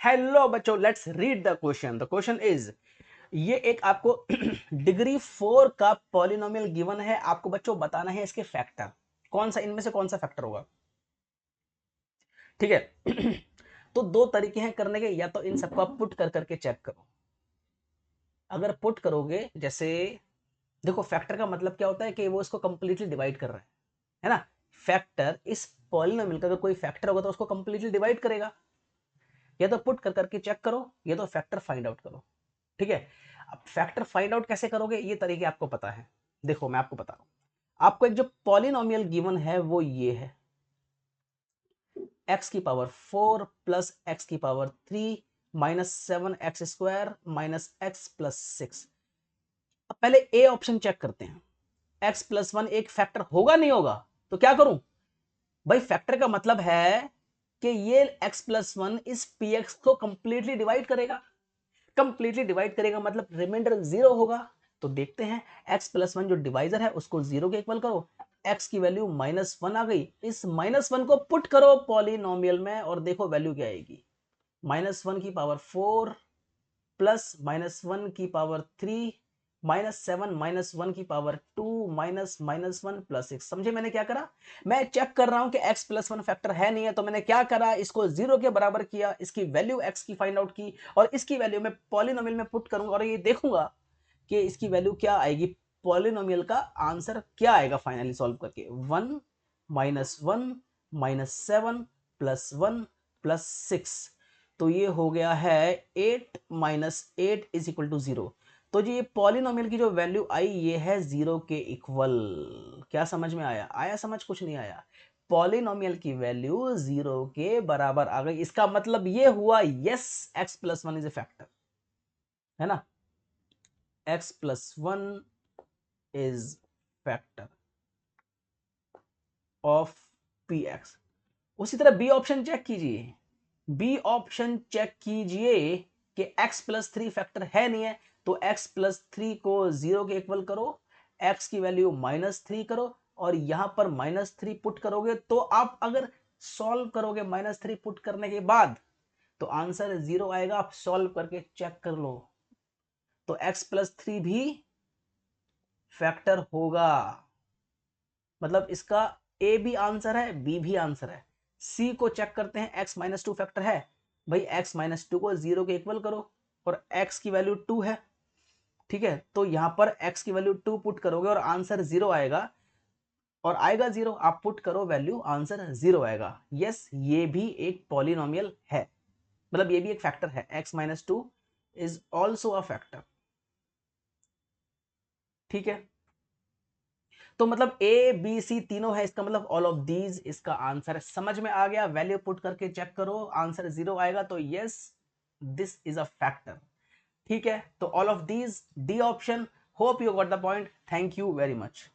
Hello बच्चों, let's read the question. The question is, ये एक आपको डिग्री 4 का पॉलिनोमियल गिवन है। आपको बच्चों बताना है इसके फैक्टर, कौन सा इनमें से कौन सा फैक्टर होगा। ठीक है। तो दो तरीके हैं करने के, या तो इन सबको आप पुट कर करके चेक करो। अगर पुट करोगे, जैसे देखो फैक्टर का मतलब क्या होता है कि वो इसको कंप्लीटली डिवाइड कर रहा है ना। फैक्टर इस पॉलिनोमियल का अगर कोई फैक्टर होगा तो उसको कंप्लीटली डिवाइड करेगा। या तो पुट कर करके चेक करो, या तो फैक्टर फाइंड आउट करो। ठीक है। अब फैक्टर फाइंड आउट कैसे करोगे, ये तरीके आपको पता है। देखो मैं आपको बता रहा हूं। आपको एक जो पॉलिनोमियल गिवन है वो ये है, x की पावर 4 प्लस एक्स की power 3 minus 7x² minus x plus 6। अब पहले ए ऑप्शन चेक करते हैं। x+1 एक फैक्टर होगा नहीं होगा, तो क्या करूं भाई, फैक्टर का मतलब है कि ये x+1 इस px को कंप्लीटली डिवाइड करेगा। कंप्लीटली डिवाइड करेगा मतलब रिमाइंडर 0 होगा। तो देखते हैं, x+1 जो डिवाइजर है उसको 0 के इक्वल करो। x की वैल्यू -1 आ गई, इस -1 को पुट करो पॉलिनोमियल में और देखो वैल्यू क्या आएगी। -1 की पावर 4 प्लस -1 की पावर 3 -7 -1 की पावर 2 माइनस -1 प्लस 6। समझे मैंने क्या करा, मैं चेक कर रहा हूं कि x+1 फैक्टर है नहीं है, तो मैंने क्या करा, इसको 0 के बराबर किया, इसकी वैल्यू x की फाइंड आउट की और इसकी वैल्यू मैं पॉलिनोमियल में पुट करूंगा और ये देखूंगा कि इसकी वैल्यू क्या आएगी। पॉलिनोमियल का आंसर क्या आएगा फाइनली सॉल्व करके, 1 -1 -7 +1 +6। तो ये हो गया है 8 - 8 = 0। तो जी ये पॉलिनोमियल की जो वैल्यू आई ये है 0 के इक्वल। क्या समझ में आया, आया समझ, कुछ नहीं आया। पॉलिनोमियल की वैल्यू 0 के बराबर आ गई, इसका मतलब ये हुआ yes x+1 is a factor, है ना। x+1 is factor of px। उसी तरह बी ऑप्शन चेक कीजिए। बी ऑप्शन चेक कीजिए कि x+3 फैक्टर है नहीं है, तो x+3 को 0 के इक्वल करो, x की वैल्यू -3 करो और यहां पर -3 पुट करोगे तो आप अगर सॉल्व करोगे -3 पुट करने के बाद तो आंसर 0 आएगा। आप सॉल्व करके चेक कर लो, तो x+3 भी फैक्टर होगा। मतलब इसका ए भी आंसर है, बी भी आंसर है। सी को चेक करते हैं, x-2 फैक्टर है भाई, x-2 को 0 के इक्वल करो और x की वैल्यू 2 है। ठीक है, तो यहां पर x की वैल्यू 2 पुट करोगे और आंसर 0 आएगा, और आएगा 0, आप पुट करो वैल्यू, आंसर 0 आएगा। यस, ये भी एक पॉलिनोमियल है, मतलब ये भी एक फैक्टर है। x-2 is also a factor. ठीक है, तो मतलब ए बी सी तीनों है, इसका मतलब ऑल ऑफ दीज इसका आंसर है। समझ में आ गया, वैल्यू पुट करके चेक करो, आंसर 0 आएगा, तो yes this is a factor. ठीक है, तो all of these D option. Hope you got the point, thank you very much.